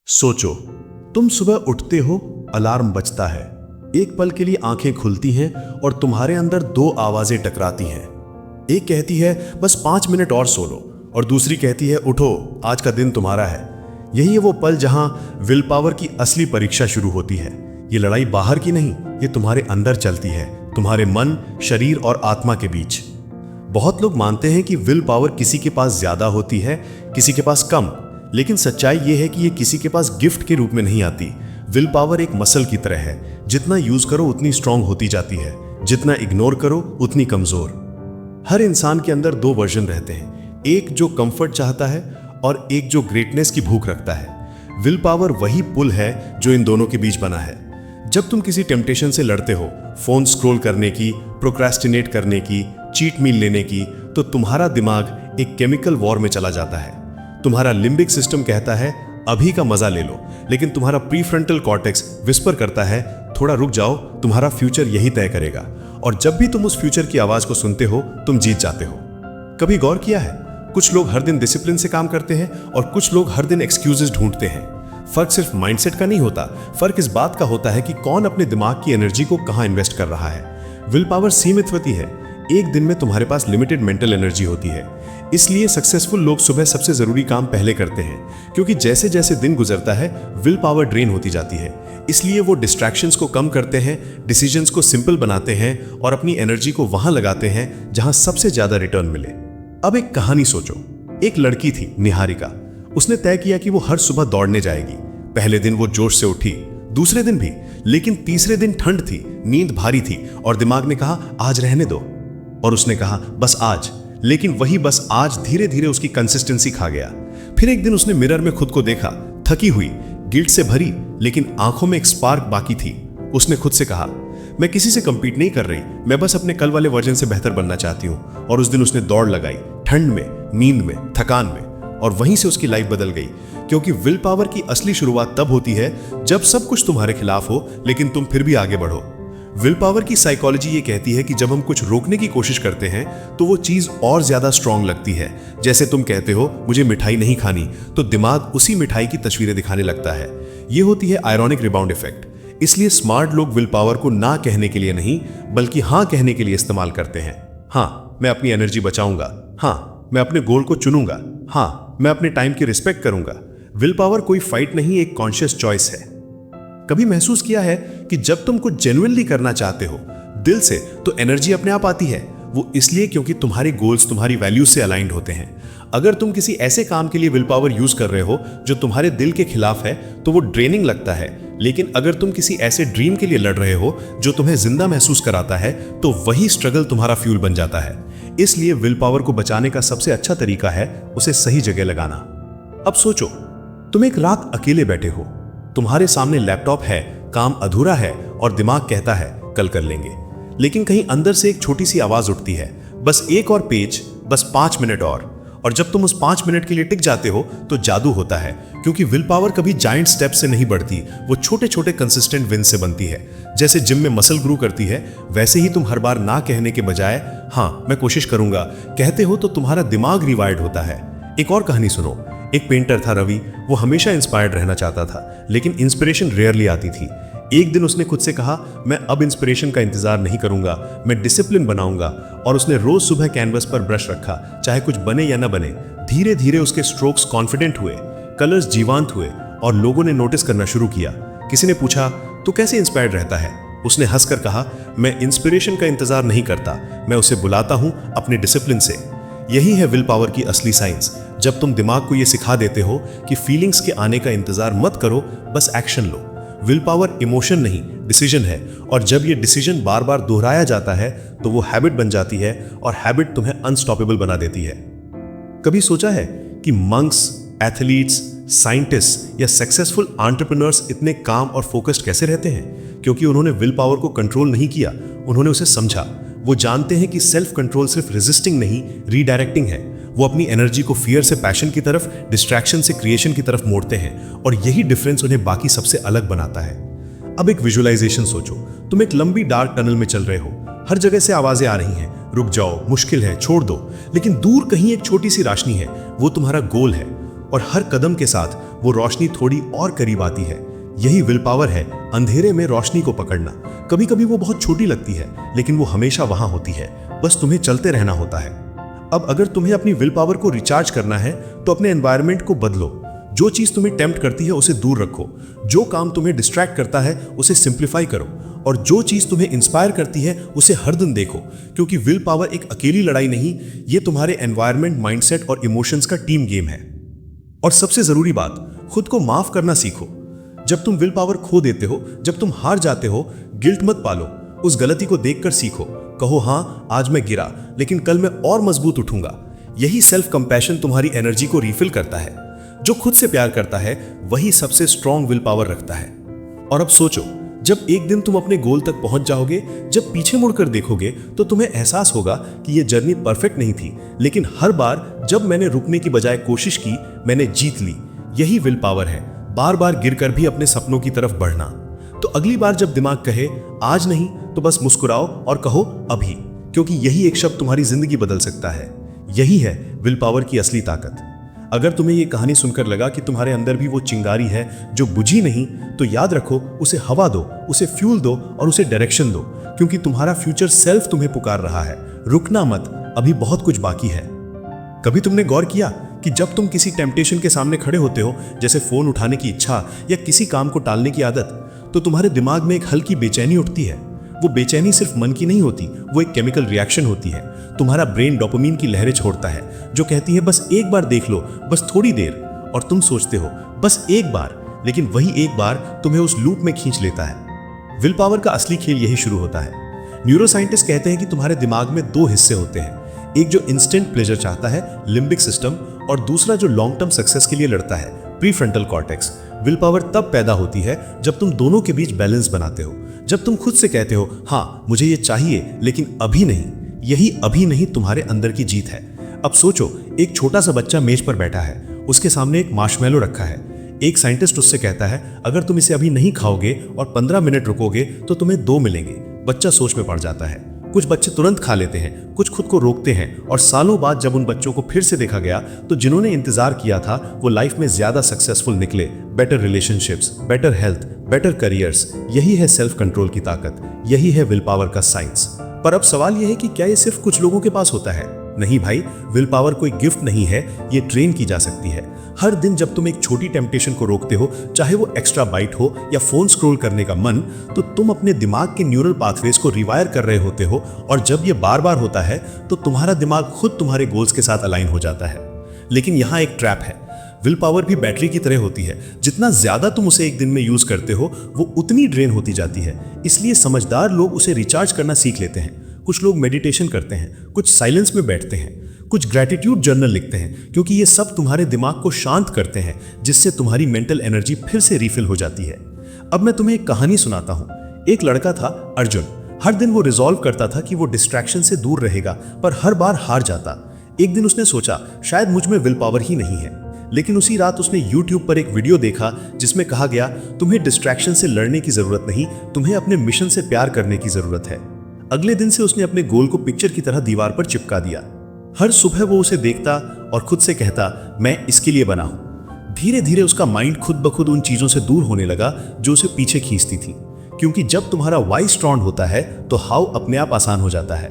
सोचो, तुम सुबह उठते हो, अलार्म बजता है। एक पल के लिए आंखें खुलती हैं और तुम्हारे अंदर दो आवाजें टकराती हैं। एक कहती है बस 5 मिनट और सो लो, और दूसरी कहती है उठो, आज का दिन तुम्हारा है। यही है वो पल जहां विल पावर की असली परीक्षा शुरू होती है। ये लड़ाई बाहर की नहीं, ये तुम्हारे अंदर चलती है, तुम्हारे मन, शरीर और आत्मा के बीच। बहुत लोग मानते हैं कि विल पावर किसी के पास ज्यादा होती है, किसी के पास कम। लेकिन सच्चाई यह है कि ये किसी के पास गिफ्ट के रूप में नहीं आती। विल पावर एक मसल की तरह है, जितना यूज करो उतनी स्ट्रांग होती जाती है, जितना इग्नोर करो उतनी कमजोर। हर इंसान के अंदर दो वर्जन रहते हैं, एक जो कंफर्ट चाहता है और एक जो ग्रेटनेस की भूख रखता है। विल पावर वही पुल है जो इन दोनों के बीच बना है। जब तुम किसी टेम्पटेशन से लड़ते हो, फोन स्क्रॉल करने की, प्रोक्रेस्टिनेट करने की, चीट मील लेने की, तो तुम्हारा दिमाग एक केमिकल वॉर में चला जाता है। तुम्हारा लिम्बिक सिस्टम कहता है अभी का मजा ले लो, लेकिन तुम्हारा प्रीफ्रंटल कॉर्टेक्स विस्पर करता है थोड़ा रुक जाओ, तुम्हारा फ्यूचर यही तय करेगा। और जब भी तुम उस फ्यूचर की आवाज को सुनते हो, तुम जीत जाते हो। कभी गौर किया है, कुछ लोग हर दिन डिसिप्लिन से काम करते हैं और कुछ लोग हर दिन एक्सक्यूजेस ढूंढते हैं। फर्क सिर्फ माइंडसेट का नहीं होता, फर्क इस बात का होता है कि कौन अपने दिमाग की एनर्जी को कहां इन्वेस्ट कर रहा है। विल पावर सीमित होती है, एक दिन में तुम्हारे पास लिमिटेड मेंटल एनर्जी होती है। इसलिए सक्सेसफुल लोग सुबह सबसे जरूरी काम पहले करते हैं, क्योंकि जैसे जैसे दिन गुजरता है विल पावर ड्रेन होती जाती है। इसलिए वो डिस्ट्रैक्शंस को कम करते हैं, डिसीजंस को सिंपल बनाते हैं और अपनी एनर्जी को वहां लगाते हैं जहां सबसे ज्यादा रिटर्न मिले। अब एक कहानी सोचो। एक लड़की थी, निहारिका। उसने तय किया कि वो हर सुबह दौड़ने जाएगी। पहले दिन वो जोश से उठी, दूसरे दिन भी, लेकिन तीसरे दिन ठंड थी, नींद भारी थी और दिमाग ने कहा आज रहने दो। और उसने कहा बस आज, लेकिन वही बस आज धीरे धीरे उसकी कंसिस्टेंसी खा गया। फिर एक दिन उसने मिरर में खुद को देखा, थकी हुई, गिल्ट से भरी, लेकिन आंखों में एक स्पार्क बाकी थी। उसने खुद से कहा मैं किसी से कंपीट नहीं कर रही, मैं बस अपने कल वाले वर्जन से बेहतर बनना चाहती हूं। और उस दिन उसने दौड़ लगाई, ठंड में, नींद में, थकान में, और वहीं से उसकी लाइफ बदल गई। क्योंकि विल पावर की असली शुरुआत तब होती है जब सब कुछ तुम्हारे खिलाफ हो, लेकिन तुम फिर भी आगे बढ़ो। विल पावर की साइकोलॉजी ये कहती है कि जब हम कुछ रोकने की कोशिश करते हैं तो वो चीज और ज्यादा स्ट्रांग लगती है। जैसे तुम कहते हो मुझे मिठाई नहीं खानी, तो दिमाग उसी मिठाई की तस्वीरें दिखाने लगता है। ये होती है आयरॉनिक रिबाउंड इफेक्ट। इसलिए स्मार्ट लोग विल पावर को ना कहने के लिए नहीं, बल्कि हाँ कहने के लिए इस्तेमाल करते हैं। हाँ, मैं अपनी एनर्जी बचाऊंगा। हाँ, मैं अपने गोल को चुनूंगा। हाँ, मैं अपने टाइम की रिस्पेक्ट करूंगा। विल पावर कोई फाइट नहीं, एक कॉन्शियस चॉइस है। कभी महसूस किया है कि जब तुम कुछ जेन्युइनली करना चाहते हो दिल से, तो एनर्जी अपने आप आती है। वो इसलिए क्योंकि तुम्हारे गोल्स तुम्हारी वैल्यूज से अलाइंड होते हैं। अगर तुम किसी ऐसे काम के लिए विल पावर यूज कर रहे हो जो तुम्हारे दिल के खिलाफ है, तो वो ड्रेनिंग लगता है। लेकिन अगर तुम किसी ऐसे ड्रीम के लिए लड़ रहे हो जो तुम्हें जिंदा महसूस कराता है, तो वही स्ट्रगल तुम्हारा फ्यूल बन जाता है। इसलिए विल पावर को बचाने का सबसे अच्छा तरीका है उसे सही जगह लगाना। अब सोचो, तुम एक रात अकेले बैठे हो, तुम्हारे सामने लैपटॉप है, काम अधूरा है और दिमाग कहता है कल कर लेंगे। लेकिन कहीं अंदर से एक छोटी सी आवाज उठती है, बस एक और पेज, बस 5 मिनट और जब तुम उस 5 मिनट के लिए टिक जाते हो तो जादू होता है। क्योंकि विल पावर कभी जायंट स्टेप से नहीं बढ़ती, वो छोटे छोटे कंसिस्टेंट विन से बनती है। जैसे जिम में मसल ग्रो करती है, वैसे ही तुम हर बार ना कहने के बजाय हाँ मैं कोशिश करूंगा कहते हो, तो तुम्हारा दिमाग रिवायर्ड होता है। एक और कहानी सुनो। एक पेंटर था रवि, वो हमेशा इंस्पायर्ड रहना चाहता था, लेकिन इंस्पिरेशन रेयरली आती थी। एक दिन उसने खुद से कहा मैं अब इंस्पिरेशन का इंतजार नहीं करूंगा, मैं डिसिप्लिन बनाऊंगा। और उसने रोज सुबह कैनवस पर ब्रश रखा, चाहे कुछ बने या ना बने। धीरे धीरे उसके स्ट्रोक्स कॉन्फिडेंट हुए, कलर्स जीवंत हुए और लोगों ने नोटिस करना शुरू किया। किसी ने पूछा तो कैसे इंस्पायर्ड रहता है? उसने हंसकर कहा मैं इंस्पिरेशन का इंतजार नहीं करता, मैं उसे बुलाता हूं अपने डिसिप्लिन से। यही है विल पावर की असली साइंस। जब तुम दिमाग को यह सिखा देते हो कि फीलिंग्स के आने का इंतजार मत करो, बस action low. Will power emotion नहीं, डिसीजन है। और जब ये डिसीजन बार बार दोहराया जाता है तो वो हैबिट बन जाती है, और हैबिट तुम्हें अनस्टॉपेबल बना देती है। कभी सोचा है कि मंक्स, एथलीट्स, साइंटिस्ट या सक्सेसफुल एंटरप्रेन्योर्स इतने काम और फोकस्ड कैसे रहते हैं? क्योंकि उन्होंने विल पावर को कंट्रोल नहीं किया, उन्होंने उसे समझा। वो जानते हैं कि सेल्फ कंट्रोल सिर्फ रेजिस्टिंग नहीं, रीडायरेक्टिंग है। वो अपनी एनर्जी को फियर से पैशन की तरफ, डिस्ट्रैक्शन से क्रिएशन की तरफ मोड़ते हैं, और यही डिफरेंस उन्हें बाकी सबसे अलग बनाता है। अब एक विजुअलाइजेशन सोचो। तुम एक लंबी डार्क टनल में चल रहे हो, हर जगह से आवाजें आ रही हैं, रुक जाओ, मुश्किल है, छोड़ दो। लेकिन दूर कहीं एक छोटी सी रोशनी है, वो तुम्हारा गोल है। और हर कदम के साथ वो रोशनी थोड़ी और करीब आती है। यही विल पावर है, अंधेरे में रोशनी को पकड़ना। कभी कभी वो बहुत छोटी लगती है, लेकिन वो हमेशा वहां होती है, बस तुम्हें चलते रहना होता है। अब अगर तुम्हें अपनी विल पावर को रिचार्ज करना है तो अपने एनवायरनमेंट को बदलो। जो चीज तुम्हें टेम्प्ट करती है उसे दूर रखो, जो काम तुम्हें डिस्ट्रैक्ट करता है उसे सिंप्लीफाई करो, और जो चीज तुम्हें इंस्पायर करती है उसे हर दिन देखो। क्योंकि विल पावर एक अकेली लड़ाई नहीं, ये तुम्हारे एनवायरनमेंट, माइंडसेट और इमोशंस का टीम गेम है। और सबसे जरूरी बात, खुद को माफ करना सीखो। जब तुम विल पावर खो देते हो, जब तुम हार जाते हो, गिल्ट मत पालो, उस गलती को देखकर सीखो। कहो हाँ, आज मैं गिरा, लेकिन कल मैं और मजबूत उठूंगा। यही सेल्फ कंपैशन तुम्हारी एनर्जी को रिफिल करता है। जो खुद से प्यार करता है वही सबसे स्ट्रॉन्ग विल पावर रखता है। और अब सोचो, जब एक दिन तुम अपने गोल तक पहुंच जाओगे, जब पीछे मुड़कर देखोगे तो तुम्हें एहसास होगा कि ये जर्नी परफेक्ट नहीं थी, लेकिन हर बार जब मैंने रुकने की बजाय कोशिश की, मैंने जीत ली। यही विल पावर है, बार बार गिरकर भी अपने सपनों की तरफ बढ़ना। तो अगली बार जब दिमाग कहे आज नहीं, तो बस मुस्कुराओ और कहो अभी, क्योंकि यही एक शब्द तुम्हारी जिंदगी बदल सकता है। यही है विल पावर की असली ताकत। अगर तुम्हें ये कहानी सुनकर लगा कि तुम्हारे अंदर भी वो चिंगारी है जो बुझी नहीं, तो याद रखो, उसे हवा दो, उसे फ्यूल दो और उसे डायरेक्शन दो, क्योंकि तुम्हारा फ्यूचर सेल्फ तुम्हें पुकार रहा है। रुकना मत, अभी बहुत कुछ बाकी है। कभी तुमने गौर किया कि जब तुम किसी टेम्पटेशन के सामने खड़े होते हो, जैसे फोन उठाने की इच्छा या किसी काम को टालने की आदत, तो तुम्हारे दिमाग में एक हल्की बेचैनी उठती है। वो बेचैनी सिर्फ मन की नहीं होती, वो एक केमिकल रिएक्शन होती है। तुम्हारा ब्रेन डोपामिन की लहरें छोड़ता है, जो कहती है बस एक बार देख लो, बस थोड़ी देर। और तुम सोचते हो बस एक बार, लेकिन वही एक बार तुम्हें उस लूप में खींच लेता है। विल पावर का असली खेल यही शुरू होता है। न्यूरोसाइंटिस्ट कहते हैं कि तुम्हारे दिमाग में दो हिस्से होते हैं, एक जो इंस्टेंट प्लेजर चाहता है, लिम्बिक सिस्टम, और दूसरा जो लॉन्ग टर्म सक्सेस के लिए लड़ता है, प्रीफ्रंटल कॉर्टेक्स। विल पावर तब पैदा होती है जब तुम दोनों के बीच बैलेंस बनाते हो, जब तुम खुद से कहते हो हाँ मुझे ये चाहिए, लेकिन अभी नहीं। यही अभी नहीं तुम्हारे अंदर की जीत है। अब सोचो, एक छोटा सा बच्चा मेज पर बैठा है, उसके सामने एक मार्शमैलो रखा है। एक साइंटिस्ट उससे कहता है अगर तुम इसे अभी नहीं खाओगे और 15 मिनट रुकोगे तो तुम्हें 2 मिलेंगे। बच्चा सोच में पड़ जाता है। कुछ बच्चे तुरंत खा लेते हैं, कुछ खुद को रोकते हैं, और सालों बाद जब उन बच्चों को फिर से देखा गया तो जिन्होंने इंतजार किया था वो लाइफ में ज्यादा सक्सेसफुल निकले। Better relationships, better health, better careers. यही है सेल्फ कंट्रोल की ताकत, यही है विल पावर का साइंस। पर अब सवाल यह है कि क्या ये सिर्फ कुछ लोगों के पास होता है? नहीं भाई, विल पावर कोई गिफ्ट नहीं है, ये ट्रेन की जा सकती है। हर दिन जब तुम एक छोटी टेम्पटेशन को रोकते हो, चाहे वो एक्स्ट्रा बाइट हो या फोन स्क्रॉल करने का मन, तो तुम अपने दिमाग के न्यूरल पाथवेज को रिवायर कर रहे होते हो। और जब ये बार बार होता है तो तुम्हारा दिमाग खुद तुम्हारे गोल्स के साथ अलाइन हो जाता है। लेकिन यहाँ एक ट्रैप है। विल पावर भी बैटरी की तरह होती है, जितना ज्यादा तुम उसे एक दिन में यूज करते हो वो उतनी ड्रेन होती जाती है। इसलिए समझदार लोग उसे रिचार्ज करना सीख लेते हैं। कुछ लोग मेडिटेशन करते हैं, कुछ साइलेंस में बैठते हैं, कुछ ग्रैटिट्यूड जर्नल लिखते हैं, क्योंकि ये सब तुम्हारे दिमाग को शांत करते हैं, जिससे तुम्हारी मेंटल एनर्जी फिर से रिफिल हो जाती है। अब मैं तुम्हें एक कहानी सुनाता हूँ। एक लड़का था अर्जुन। हर दिन वो रिजॉल्व करता था कि वो डिस्ट्रैक्शन से दूर रहेगा, पर हर बार हार जाता। एक दिन उसने सोचा शायद मुझ में विल पावर ही नहीं है। लेकिन उसी रात उसने YouTube पर एक वीडियो देखा जिसमें कहा गया तुम्हें डिस्ट्रैक्शन से लड़ने की जरूरत नहीं, तुम्हें अपने मिशन से प्यार करने की जरूरत है। अगले दिन से उसने अपने गोल को पिक्चर की तरह दीवार पर चिपका दिया। हर सुबह वो उसे देखता और खुद से कहता मैं इसके लिए बना हूं। धीरे धीरे उसका माइंड खुद ब खुद उन चीजों से दूर होने लगा जो उसे पीछे खींचती थी, क्योंकि जब तुम्हारा वाई स्ट्रॉन्ग होता है तो हाउ अपने आप आसान हो जाता है।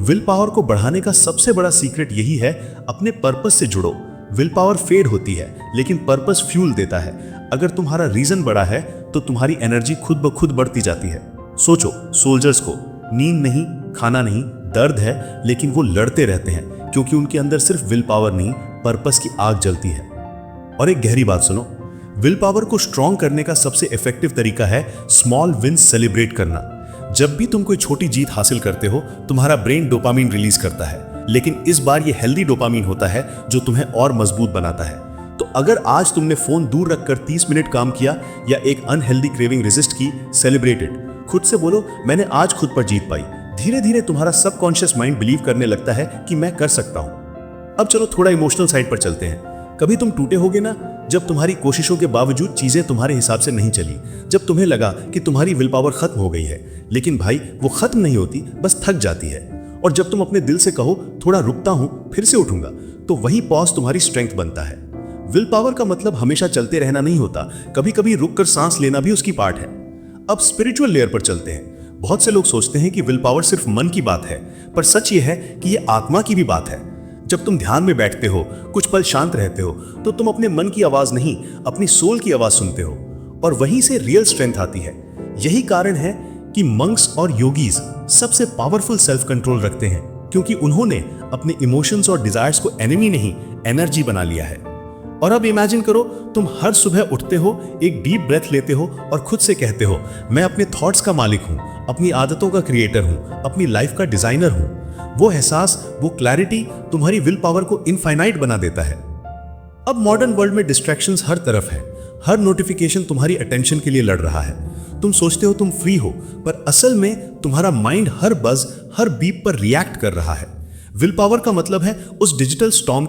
विल पावर को बढ़ाने का सबसे बड़ा सीक्रेट यही है, अपने पर्पस से जुड़ो। विल पावर फेड होती है, लेकिन पर्पस फ्यूल देता है। अगर तुम्हारा रीजन बड़ा है तो तुम्हारी एनर्जी खुद ब खुद बढ़ती जाती है। सोचो, सोल्जर्स को नींद नहीं, खाना नहीं, दर्द है, लेकिन वो लड़ते रहते हैं क्योंकि उनके अंदर सिर्फ विल पावर नहीं, पर्पस की आग जलती है। और एक गहरी बात सुनो, विल पावर को स्ट्रॉन्ग करने का सबसे इफेक्टिव तरीका है स्मॉल विन्स सेलिब्रेट करना। जब भी तुम कोई छोटी जीत हासिल करते हो, तुम्हारा ब्रेन डोपामिन रिलीज करता है, लेकिन इस बार ये हेल्दी डोपामिन होता है जो तुम्हें और मजबूत बनाता है। तो अगर आज तुमने फोन दूर रखकर 30 मिनट काम किया या एक अनहेल्दी क्रेविंग रेजिस्ट की, सेलिब्रेट इट। खुद से बोलो मैंने आज खुद पर जीत पाई। धीरे धीरे तुम्हारा सबकॉन्शियस माइंड बिलीव करने लगता है कि मैं कर सकता हूं। अब चलो थोड़ा इमोशनल साइड पर चलते हैं। कभी तुम टूटे होगे ना, जब तुम्हारी कोशिशों के बावजूद चीजें तुम्हारे हिसाब से नहीं चली, जब तुम्हें लगा कि तुम्हारी विल पावर खत्म हो गई है। लेकिन भाई वो खत्म नहीं होती, बस थक जाती है। और जब तुम अपने दिल से कहो थोड़ा रुकता हूं फिर से उठूंगा, तो वही पॉज तुम्हारी स्ट्रेंथ बनता है। विल पावर का मतलब हमेशा चलते रहना नहीं होता, कभी कभी रुक कर सांस लेना भी उसकी पार्ट है। अब स्पिरिचुअल लेयर पर चलते हैं। बहुत से लोग सोचते हैं कि विल पावर सिर्फ मन की बात है, पर सच ये है कि ये आत्मा की भी बात है। जब तुम ध्यान में बैठते हो, कुछ पल शांत रहते हो, तो तुम अपने मन की आवाज नहीं, अपनी सोल की आवाज सुनते हो, और वहीं से रियल स्ट्रेंथ आती है। यही कारण है कि मंक्स और योगीज सबसे पावरफुल सेल्फ कंट्रोल रखते हैं, क्योंकि उन्होंने अपने इमोशंस और डिजायर्स को एनिमी नहीं, एनर्जी बना लिया है। और अब इमेजिन करो, तुम हर सुबह उठते हो, एक डीप ब्रेथ लेते हो और खुद से कहते हो, मैं अपने थॉट्स का मालिक हूं, अपनी आदतों का क्रिएटर हूं, अपनी लाइफ का डिजाइनर हूं। वो एहसास, वो क्लैरिटी तुम्हारी विल पावर को इनफाइनाइट बना देता है। अब मॉडर्न वर्ल्ड में डिस्ट्रैक्शंस हर तरफ है। हर नोटिफिकेशन तुम्हारी अटेंशन के लिए लड़ रहा है। तुम सोचते हो तुम फ्री हो, पर असल में तुम्हारा माइंड हर बज, हर बीप पर रिएक्ट कर रहा है। विल पावर का मतलब है उस डिजिटल स्टॉर्म